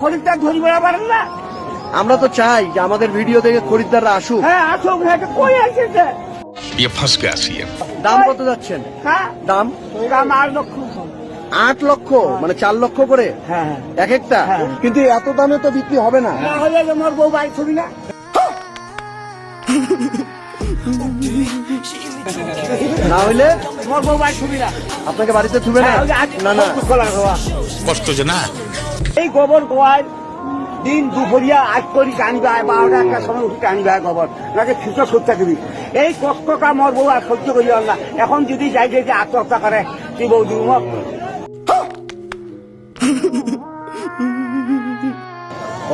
খরিদ্দার ধরি বেড়া পারেন না। আমরা তো চাই যে আমাদের ভিডিও দেখে খরিদ্দাররা আসুক। হ্যাঁ আসুক, কই আসছে? ये फंस गया सी है। দাম কত যাচ্ছেন? হ্যাঁ দাম দাম 8 লক্ষ। 8 লক্ষ, মানে 4 লক্ষ করে হ্যাঁ এক একটা। হ্যাঁ। কিন্তু এত দামে তো বিক্রি হবে না। না হলে আমার বউ বাড়ি ছবি না। না হইলে আমার বউ বাড়ি ছবি না। আপনাকে বাড়িতে থুবে না। না না, কষ্ট যে না। এই গোবর গোয়াল দিন দুপুরিয়া আজ করি টানিবে, 12টা একটা সময় উঠে টানিবে গোবর, নাকি ফিসো সত্যা দিবি। এই কষ্টটা আমার বউ আর সহ্য করি না। এখন যদি যাই যে আত্মহত্যা করে তুই বউ দিব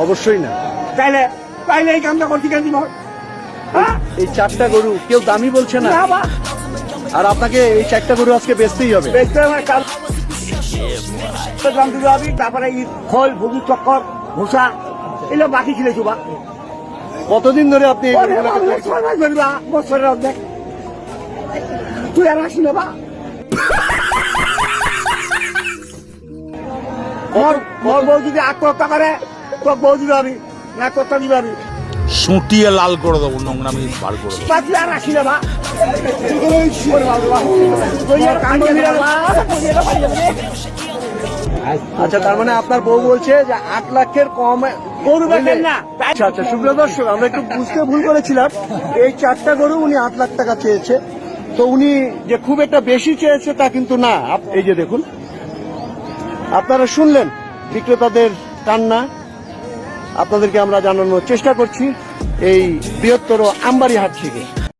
অবশ্যই না। তাইলে তাইলে এই কামটা করছি কেন দিব? হ্যাঁ এই 4টা গরু কেউ দামি বলছে না, না বা আর আপনাকে এই 4টা গরু আজকে বেচতেই হবে। বেচতে আমার কাল দাম দিতে হবে। তারপরে খোল ভুগি চক্কর ভূষা এগুলো বাকি ছিল বা কতদিন ধরে আপনি এই গরুগুলোকে তৈরি করছেন? বছরের অর্ধেক। তুই আর আসি না বা মোর বউ যদি আত্মহত্যা করে তোর বউ দিবে আমি না তোরটা দিবে আমি। সুটিয়ে লাল করে দেবো, নোংরামি বার করে দেবো। তুই আর আসি না বা আচ্ছা, তার মানে আপনার বউ বলছে যে 8 লাখের কম গরু বেচেন না। আচ্ছা আচ্ছা, সুপ্রিয় দর্শক, আমরা একটু বুঝতে ভুল করেছিলাম। এই 4টা গরু উনি 8 লাখ টাকা চেয়েছে। তো উনি যে খুব একটা বেশি চেয়েছে তা কিন্তু না। এই যে দেখুন, আপনারা শুনলেন বিক্রেতাদের কান্না, আপনাদেরকে আমরা জানানোর চেষ্টা করছি এই বৃহত্তর আমবাড়ি হাট থেকে।